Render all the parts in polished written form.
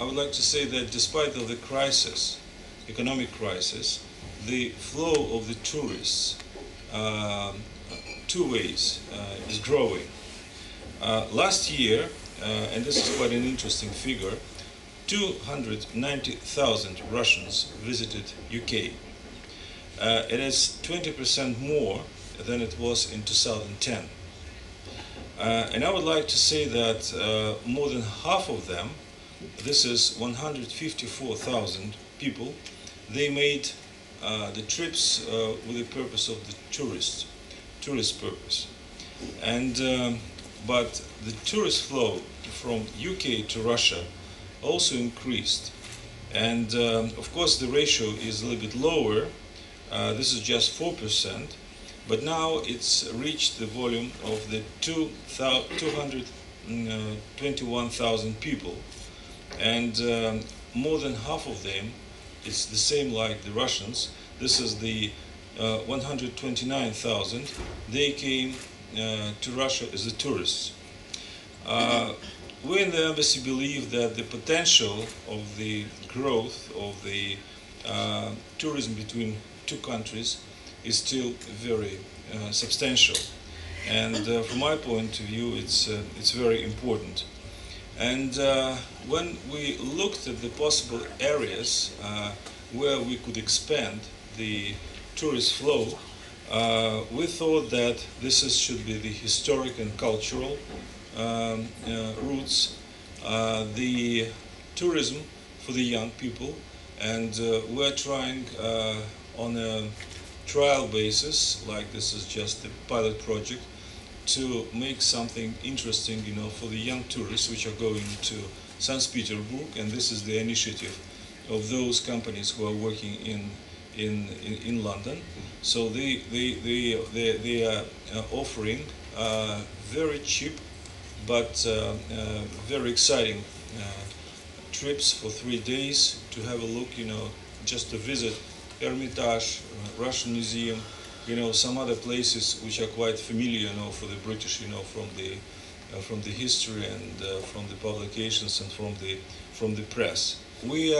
I would like to say that despite of the crisis, economic crisis, the flow of the tourists two ways is growing. Last year, and this is quite an interesting figure, 290,000 Russians visited UK. It is 20% more than it was in 2010. And I would like to say that more than half of them, this is 154,000 people, they made the trips with the purpose of the tourist purpose. And but the tourist flow from UK to Russia also increased. And of course the ratio is a little bit lower. This is just 4%. But now it's reached the volume of the 221,000 people, and more than half of them, it's the same like the Russians. This is the 129,000. They came to Russia as the tourists. We in the embassy believe that the potential of the growth of the tourism between two countries is still very substantial, and from my point of view, it's very important. And when we looked at the possible areas where we could expand the tourist flow, we thought that should be the historic and cultural routes, the tourism for the young people, and we're trying on a trial basis, like this is just a pilot project, to make something interesting, for the young tourists which are going to St. Petersburg, and this is the initiative of those companies who are working in London. So they are offering very cheap but very exciting trips for 3 days to have a look, just to visit Hermitage, Russian Museum, some other places which are quite familiar, for the British, from the history and from the publications and from the press. We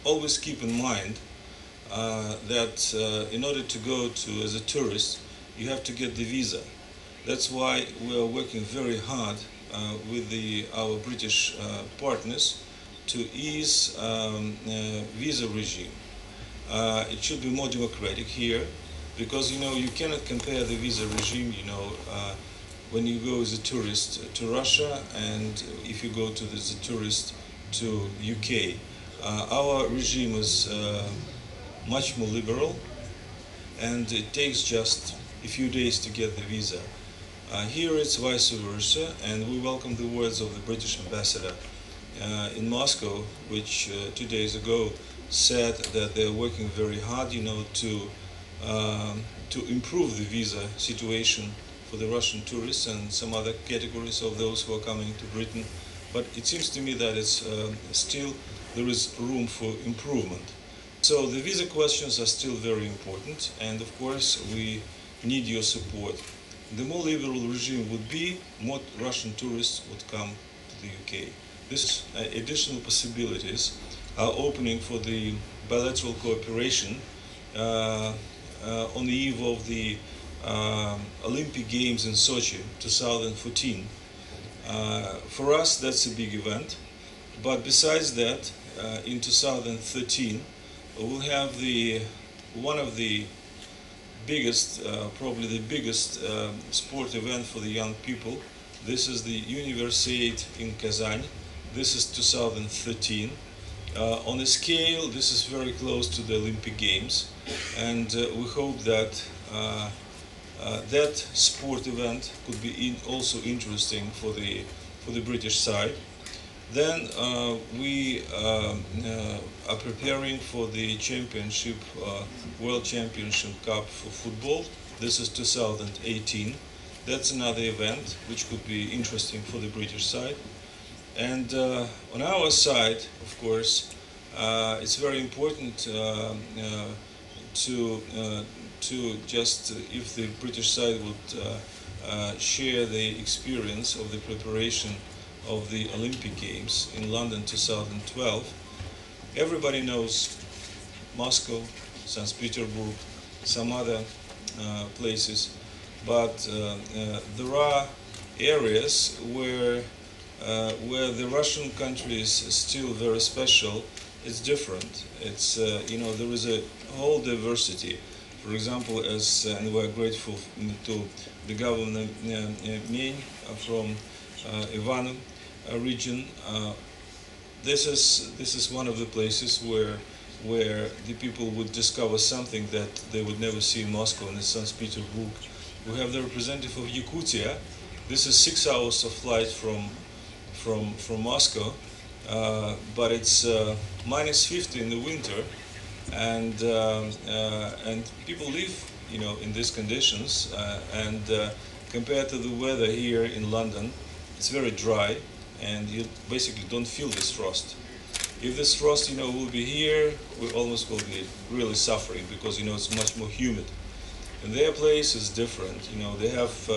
always keep in mind that in order to go to as a tourist, you have to get the visa. That's why we are working very hard with our British partners to ease visa regime. It should be more democratic here, because you cannot compare the visa regime when you go as a tourist to Russia and if you go as a tourist to UK. Our regime is much more liberal, and it takes just a few days to get the visa. Here it's vice versa, and we welcome the words of the British ambassador in Moscow, which 2 days ago said that they're working very hard, to improve the visa situation for the Russian tourists and some other categories of those who are coming to Britain. But it seems to me that it's still there is room for improvement. So the visa questions are still very important, and of course we need your support. The more liberal regime would be, more Russian tourists would come to the UK. This additional possibilities are opening for the bilateral cooperation on the eve of the Olympic Games in Sochi 2014. For us, that's a big event. But besides that, in 2013, we'll have one of the biggest, probably the biggest sport event for the young people. This is the Universiade in Kazan. This is 2013. On a scale, this is very close to the Olympic Games, and we hope that that sport event could be also interesting for the British side. Then we are preparing for the championship, World Championship Cup for football. This is 2018. That's another event which could be interesting for the British side. And on our side, of course, it's very important to just, if the British side would share the experience of the preparation of the Olympic Games in London 2012. Everybody knows Moscow, St. Petersburg, some other places, but there are areas where the Russian country is still very special. It's different. It's there is a whole diversity. For example, and we're grateful to the governor Main from Ivano region. This is one of the places where the people would discover something that they would never see in Moscow and in St. Petersburg. We have the representative of Yakutia. This is 6 hours of flight from Moscow, but it's minus 50 in the winter, and people live, in these conditions. And compared to the weather here in London, it's very dry, and you basically don't feel this frost. If this frost, will be here, we almost will be really suffering because it's much more humid. And their place is different. They have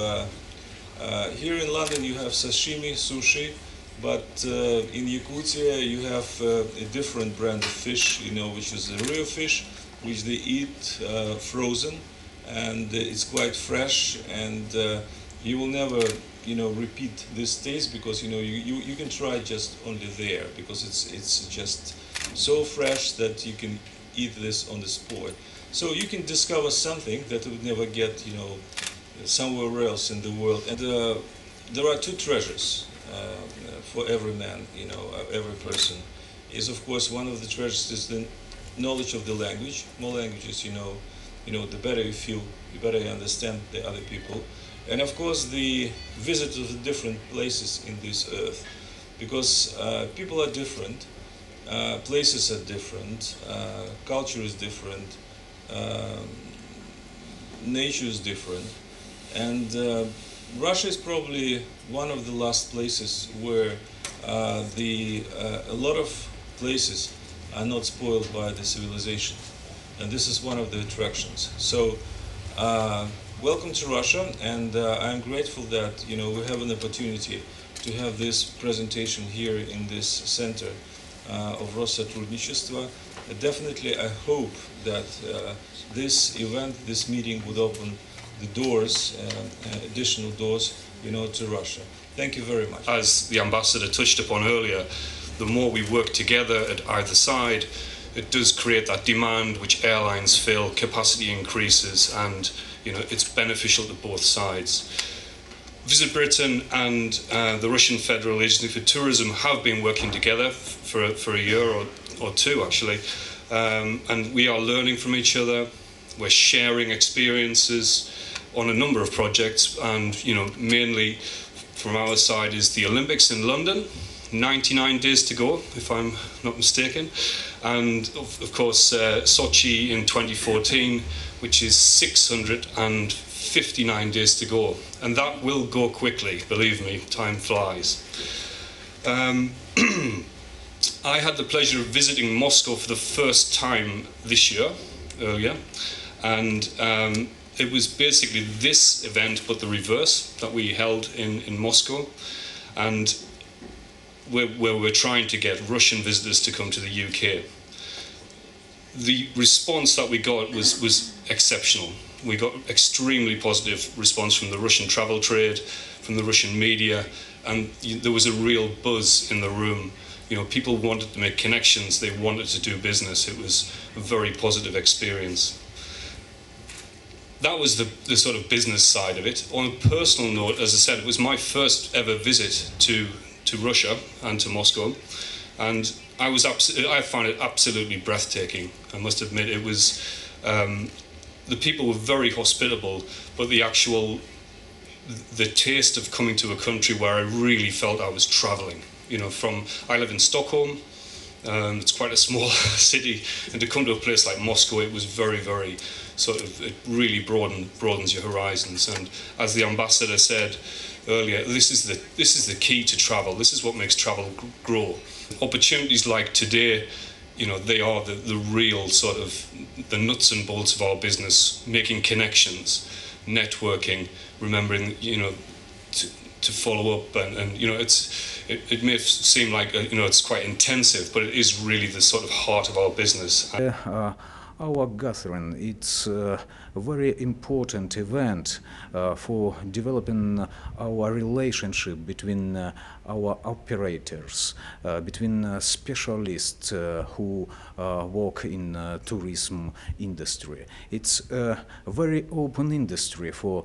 here in London you have sashimi, sushi. But in Yakutia you have a different brand of fish, which is a real fish, which they eat frozen, and it's quite fresh, and you will never, repeat this taste because you can try just only there because it's just so fresh that you can eat this on the spot. So you can discover something that you would never get, somewhere else in the world. And there are two treasures. For every man, every person, is of course one of the treasures is the knowledge of the language. More languages, the better you feel, the better you understand the other people, and of course the visit of the different places in this earth, because people are different, places are different, culture is different, nature is different, and Russia is probably one of the last places where a lot of places are not spoiled by the civilization, and this is one of the attractions. So, welcome to Russia, and I'm grateful that we have an opportunity to have this presentation here in this center of Rossotrudnichestvo. Definitely, I hope that this event, this meeting, would open the doors, additional doors, to Russia. Thank you very much. As the ambassador touched upon earlier, the more we work together at either side, it does create that demand which airlines feel, capacity increases, and it's beneficial to both sides. Visit Britain and the Russian Federal Agency for Tourism have been working together for a year or two actually, and we are learning from each other. We're sharing experiences on a number of projects, and mainly from our side is the Olympics in London, 99 days to go if I'm not mistaken, and of course Sochi in 2014, which is 659 days to go, and that will go quickly, believe me, time flies. I had the pleasure of visiting Moscow for the first time this year, earlier, and it was basically this event, but the reverse, that we held in Moscow, and where we're trying to get Russian visitors to come to the UK. The response that we got was exceptional. We got extremely positive response from the Russian travel trade, from the Russian media, and there was a real buzz in the room. People wanted to make connections, they wanted to do business. It was a very positive experience. That was the sort of business side of it. On a personal note, as I said, it was my first ever visit to Russia and to Moscow, and I found it absolutely breathtaking. I must admit, it was the people were very hospitable, but the taste of coming to a country where I really felt I was traveling. I live in Stockholm. It's quite a small city, and to come to a place like Moscow, it was very, very it really broadens your horizons. And as the ambassador said earlier, this is the key to travel. This is what makes travel grow. Opportunities like today, they are the real sort of the nuts and bolts of our business, making connections, networking, remembering, to follow up, and you know, it may seem like you know, it's quite intensive, but it is really the sort of heart of our business. Our gathering, it's a very important event for developing our relationship between our operators, between specialists who work in tourism industry. It's a very open industry for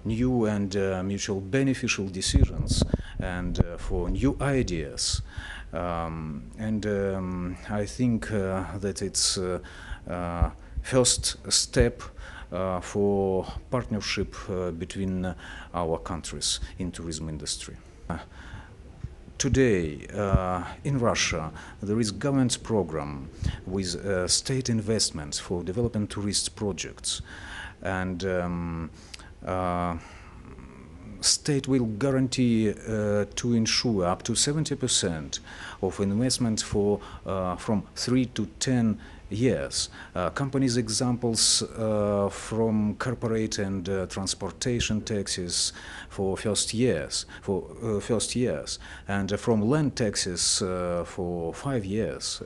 new and mutual beneficial decisions and for new ideas. I think that it's first step for partnership between our countries in tourism industry. Today, in Russia, there is government program with state investments for developing tourist projects, and state will guarantee to ensure up to 70% of investment for from 3 to 10 years. Companies examples from corporate and transportation taxes for first years, and from land taxes for 5 years.